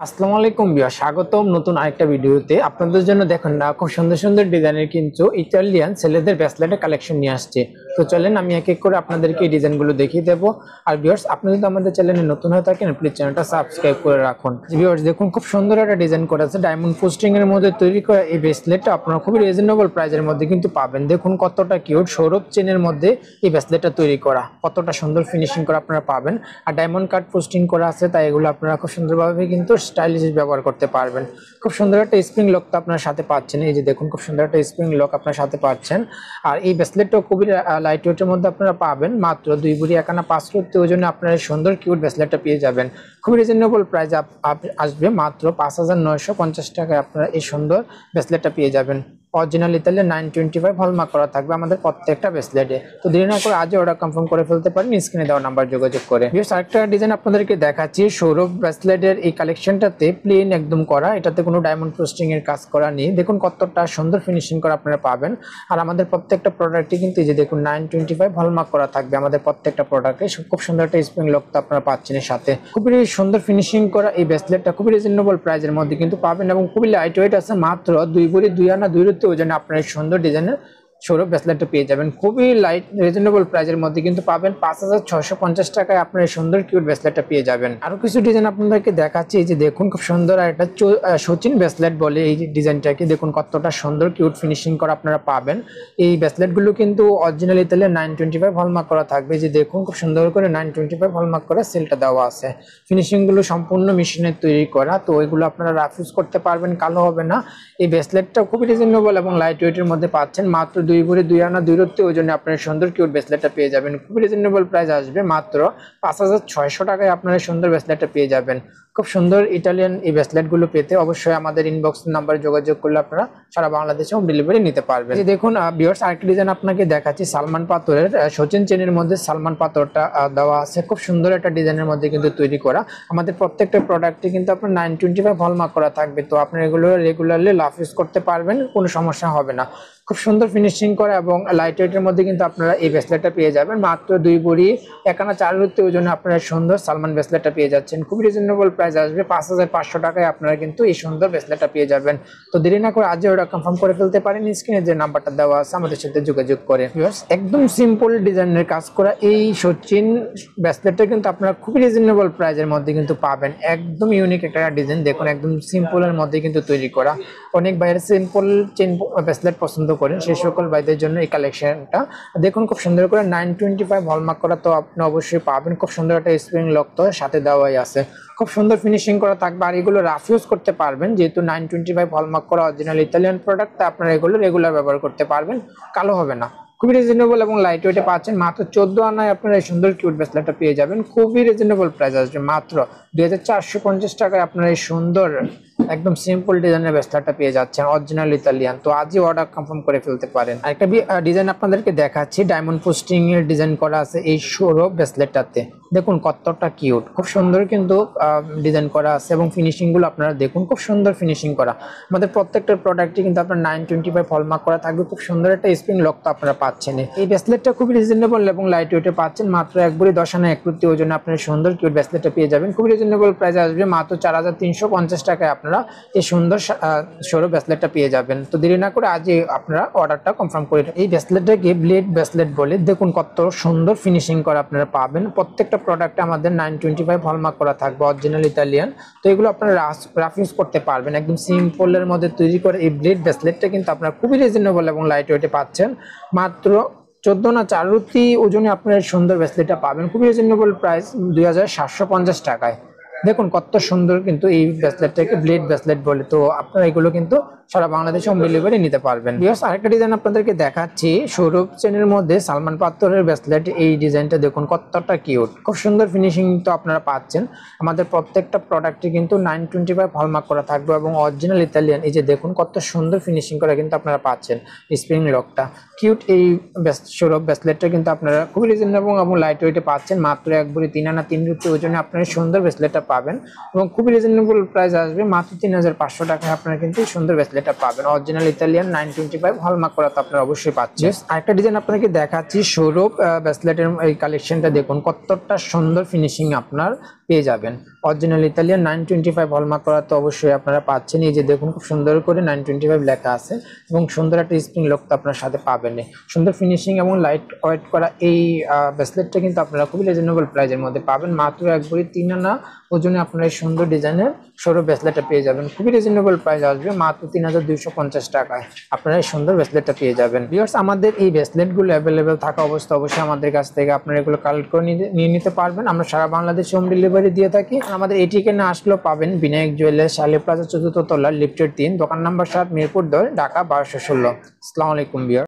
আসসালামু আলাইকুম ভিউয়ার, স্বাগতম নতুন আরেকটা ভিডিওতে। আপনাদের জন্য দেখুন না, খুব সুন্দর সুন্দর ডিজাইনের কিন্তু ইটালিয়ান ছেলেদের ব্রেসলেটের কালেকশন নিয়ে আসছে। তো চলেন আমি এক এক করে আপনাদেরকে এই ডিজাইনগুলো দেখিয়ে দেবো। আর ভিউয়ার্স, আপনি যদি আমাদের চ্যানেলে নতুন হয়ে থাকেন প্লিজ চ্যানেলটা সাবস্ক্রাইব করে রাখুন। ভিউয়ার্স দেখুন, খুব সুন্দর একটা ডিজাইন করা আছে ডায়মন্ড পোস্টিং এর মধ্যে তৈরি করা এই ব্রেসলেটটা আপনারা খুবই রিজনেবল প্রাইসের মধ্যে কিন্তু পাবেন। দেখুন কতটা কিউট, সৌরভ চেনের মধ্যে এই ব্রেসলেটটা তৈরি করা, কতটা সুন্দর ফিনিশিং করা আপনারা পাবেন। আর ডায়মন্ড কাট পোস্টিং করা আছে, তাই এগুলো আপনারা খুব সুন্দরভাবে কিন্তু স্টাইলিশ ব্যবহার করতে পারবেন। খুব সুন্দর একটা স্প্রিং লক তো আপনার সাথে পাচ্ছেন। এই যে দেখুন, খুব সুন্দর একটা স্প্রিং লক আপনার সাথে পাচ্ছেন। আর এই ব্রেসলেটটা খুবই লাইট ওয়েটের মধ্যে আপনারা পাবেন। মাত্র 2 ভরি 1 আনা 5 রুপি ওজনে আপনারা সুন্দর কিউট ব্রেসলেটটা পেয়ে যাবেন। খুবই রিজনেবল প্রাইস আসবে, মাত্র 5,950 টাকায় আপনারা এই সুন্দর ব্রেসলেটটা পেয়ে যাবেন। অরিজিনাল ইতালিয়ান 925 হলমার্ক করা থাকবে আমাদের প্রত্যেকটা ব্রেসলেটে। তো দেরি না করে আজই অর্ডার কনফার্ম করে ফেলতে পারেন স্ক্রিনে দেওয়া নাম্বার যোগাযোগ করে। আরেকটা ডিজাইন আপনাদেরকে দেখাচ্ছি। সৌরভ ব্রেসলেটের এই কালেকশনটাতে প্লেন একদম করা, এটাতে কোনো ডায়মন্ড পোস্টিং এর কাজ করা নেই। দেখুন কতটা সুন্দর ফিনিশিং করা আপনারা পাবেন। আর আমাদের প্রত্যেকটা প্রোডাক্টে কিন্তু এই যে দেখুন 925 হলমার্ক করা থাকবে আমাদের প্রত্যেকটা প্রোডাক্টে। খুব সুন্দর একটা স্প্রিং লক তো আপনারা পাচ্ছেন এর সাথে। খুবই সুন্দর ফিনিশিং করা এই ব্রেসলেটটা খুবই রিজনেবল প্রাইসের মধ্যে কিন্তু পাবেন এবং খুবই লাইট ওয়েট আছে। মাত্র 2 ভরি 2 আনা 2 রুপি ওজনে আপনার সুন্দর ডিজাইনের সৌরভ ব্রেসলেটটা পেয়ে যাবেন। খুবই লাইট রিজনেবল প্রাইসের মধ্যে কিন্তু পাবেন। 5,650 টাকায় আপনার সুন্দর কিউট ব্রেসলেটটা পেয়ে যাবেন। আরো কিছু ডিজাইন আপনাদেরকে দেখাচ্ছি। এই যে দেখুন, খুব সুন্দর একটা সচিন ব্রেসলেট বলে এই ডিজাইনটাকে। দেখুন কতটা সুন্দর কিউট ফিনিশিং করা আপনারা পাবেন। এই ব্রেসলেটগুলো কিন্তু অরিজিনাল ইতালিয়ান 925 হলমার্ক করা থাকবে। যে দেখুন খুব সুন্দর করে 925 হলমার্ক করা সেলটা দেওয়া আছে। ফিনিশিং গুলো সম্পূর্ণ মেশিনের তৈরি করা, তো এগুলো আপনারা রাফ ইউজ করতে পারবেন, কালো হবে না। এই ব্রেসলেটটা খুবই রিজনেবল এবং লাইট ওয়েটের মধ্যে পাচ্ছেন। মাত্র 2 ভরি 2 আনা 2 রুপি ওজনে আপনার সুন্দর কিউট ব্রেসলেটটা পেয়ে যাবেন। খুবই রিজনেবল প্রাইস আসবে, মাত্র 5,600 টাকায় আপনারা সুন্দর ব্রেসলেটটা পেয়ে যাবেন। খুব সুন্দর ইটালিয়ান এই ব্রেসলেটগুলো পেতে অবশ্যই আমাদের ইনবক্স নাম্বারে যোগাযোগ করলে আপনারা সারা বাংলাদেশে হোম ডেলিভারি নিতে পারবেন। এই দেখুন ভিউয়ার্স, আরেকটা ডিজাইন আপনাকে দেখাচ্ছি। সালমান পাথরের সচিন চেনের মধ্যে সালমান পাথরটা দেওয়া আছে। খুব সুন্দর একটা ডিজাইনের মধ্যে কিন্তু তৈরি করা। আমাদের প্রত্যেকটা প্রোডাক্টে কিন্তু আপনার 925 হলমার্ক করা থাকবে। তো আপনি এগুলো রেগুলারলি লাফ ইউজ করতে পারবেন, কোনো সমস্যা হবে না। খুব সুন্দর ফিনিশিং করা এবং লাইট ওয়েটের মধ্যে কিন্তু আপনারা এই ব্রেসলেটটা পেয়ে যাবেন। মাত্র 2 ভরি 1 আনা 4 রুপি ওজনে আপনারা সুন্দর সালমান ব্রেসলেটটা পেয়ে যাচ্ছেন। খুব রিজনেবল প্রাইস আসবে, 5,500 টাকায় আপনারা কিন্তু এই সুন্দর ব্রেসলেটটা পেয়ে যাবেন। তো দেরি না করে আজই অর্ডার কনফার্ম করে ফেলতে পারেন স্ক্রিনে যে নাম্বারটা দেওয়া আছে আমাদের সাথে যোগাযোগ করে। একদম সিম্পল ডিজাইনের কাজ করা এই সচিন ব্রেসলেটটা কিন্তু আপনারা খুব রিজনেবল প্রাইসের মধ্যে কিন্তু পাবেন। একদম ইউনিক একটা ডিজাইন। দেখুন একদম সিম্পলের মধ্যে কিন্তু তৈরি করা। অনেক বাইরে সিম্পল চেন ব্রেসলেট পছন্দ করেন, সেই সকল ভাইদের জন্য এই কালেকশনটা। দেখুন খুব সুন্দর করে 925 হলমার্ক করা, তো আপনি অবশ্যই পাবেন। খুব সুন্দর একটা স্প্রিং লক তো সাথে দেওয়াই আছে। খুব সুন্দর ফিনিশিং করা থাকবে। আর এগুলো রাফ ইউজ করতে পারবেন, যেহেতু 925 হলমার্ক করা অরিজিনাল ইতালিয়ান প্রোডাক্ট, আপনারা এগুলো রেগুলার ব্যবহার করতে পারবেন, কালো হবে না। খুবই রিজনেবল এবং লাইট ওয়েটে পাচ্ছেন। মাত্র 14 আনায় আপনারা এই সুন্দর কিউট ব্রেসলেটটা পেয়ে যাবেন। খুবই রিজনেবল প্রাইস আসবে, মাত্র 2,450 টাকায় আপনারা এই সুন্দর একদম সিম্পল ডিজাইনের ব্রেসলেটটা পেয়ে যাচ্ছেন অরিজিনাল ইতালিয়ান। তো আজই অর্ডার কনফার্ম করে ফেলতে পারেন। আরেকটা ডিজাইন আপনাদেরকে দেখাচ্ছি। ডায়মন্ড পোস্টিং এর ডিজাইন করা আছে এই সৌরভ ব্রেসলেটটাতে। দেখুন কতটা কিউট, খুব সুন্দর কিন্তু ডিজাইন করা আছে এবং ফিনিশিং গুলো আপনারা দেখুন খুব সুন্দর ফিনিশিং করা। আমাদের প্রত্যেকটা প্রোডাক্টে কিন্তু আপনার 925 হলমার্ক করা থাকবে। খুব সুন্দর একটা স্প্রিং লক তো আপনারা পাচ্ছেন। এই ব্রেসলেটটা খুবই রিজনেবল এবং লাইট ওয়েটে পাচ্ছেন। মাত্র 1 ভরি 10 আনা 1 রুপি ওজনে আপনার সুন্দর কিউট ব্রেসলেটটা পেয়ে যাবেন। খুবই রিজনেবল প্রাইস আসবে, মাত্র 4,350 টাকায় আপনারা এই সুন্দর সৌরভ ব্রেসলেটটা পেয়ে যাবেন। তো দেরি না করে আজই আপনারা অর্ডারটা কনফার্ম করে। এই ব্রেসলেটটাকে ব্লেড ব্রেসলেট বলে। দেখুন কত সুন্দর ফিনিশিং করা আপনারা পাবেন। প্রত্যেকটা প্রোডাক্টে আমাদের 925 হলমার্ক করা থাকবে অরিজিনাল ইতালিয়ান। তো এগুলো আপনারা রাফ ইউজ করতে পারবেন। একদম সিম্পলের মধ্যে তৈরি করে এই ব্লেড ব্রেসলেটটা কিন্তু আপনারা খুবই রিজনেবল এবং লাইট ওয়েটে পাচ্ছেন। মাত্র 14 না 4 রুপি ওজনে আপনারা সুন্দর ব্রেসলেটটা পাবেন। খুবই রিজনেবল প্রাইস 2,750 টাকায়। দেখুন কত সুন্দর কিন্তু এই ব্রেসলেটটাকে ব্লেড ব্রেসলেট বলে। তো আপনারা এগুলো কিন্তু সারা বাংলাদেশে হোম ডেলিভারি নিতে পারবেন। ভিউয়ার্স আরেকটা ডিজাইন আপনাদেরকে দেখাচ্ছি। সৌরভ চেনের মধ্যে সালমান পাথরের ব্রেসলেট। এই ডিজাইনটা দেখুন কতটা কিউট, খুব সুন্দর ফিনিশিং তো আপনারা পাচ্ছেন। আমাদের প্রত্যেকটা প্রোডাক্টে কিন্তু 925 হলমার্ক করা থাকবে এবং অরিজিনাল ইতালিয়ান। এই যে দেখুন কত সুন্দর ফিনিশিং করা কিন্তু আপনারা পাচ্ছেন। স্প্রিং লকটা কিউট এই সৌরভ ব্রেসলেটটা কিন্তু আপনারা খুবই রিজনেবল এবং লাইট ওয়েটে পাচ্ছেন। মাত্র 1 ভরি 3 আনা 3 রুপি ওজনে আপনারা সুন্দর ব্রেসলেটটা পাবেন এবং খুবই রিজনেবল প্রাইস আসবে। মাত্র 3,500 টাকায় আপনারা কিন্তু সুন্দর ব্রেসলেটটা পাবেন অরিজিনাল ইতালিয়ান 925 হলমার্ক করা। তো আপনারা অবশ্যই পাচ্ছেন। আরেকটা ডিজাইন আপনাকে দেখাচ্ছি। সৌরভ ব্রেসলেটের এই কালেকশনটা দেখুন কতটা সুন্দর ফিনিশিং আপনার পেয়ে যাবেন। অরিজিনাল ইতালিয়ান 925 হলমার্ক করা তো অবশ্যই আপনারা পাচ্ছেন। এই যে দেখুন খুব সুন্দর করে 925 লেখা আছে এবং সুন্দর একটা স্প্রিং লক তো আপনার সাথে পাবেন। সুন্দর ফিনিশিং এবং লাইট ওয়েট করা এই ব্রেসলেটটা কিন্তু আপনারা খুবই রিজনেবল প্রাইসের মধ্যে পাবেন। মাত্র একবারই 3 আনা ওজনে আপনারা এই সুন্দর ডিজাইনের সরু ব্রেসলেটটা পেয়ে যাবেন। খুবই রিজনেবল প্রাইস আসবে, মাত্র 3250 টাকায় আপনারা এই সুন্দর ব্রেসলেটটা পেয়ে যাবেন। ভিউয়ার্স, আমাদের এই ব্রেসলেটগুলো অ্যাভেলেবেল থাকা অবস্থা অবশ্যই আমাদের কাছ থেকে আপনারা এগুলো কালেক্ট করে নিয়ে নিতে পারবেন। আমরা সারা বাংলাদেশে হোম ডেলিভারি দিয়ে থাকি। আমাদের এই ঠিকানা আসলেও পাবেন বিনায়ক জুয়েলার্স, শালি প্লাজা 4th তলা, লিফটের 3, দোকান নাম্বার 7, মিরপুর 10, ঢাকা 1216। আসসালামু আলাইকুম ভিউয়ার্স।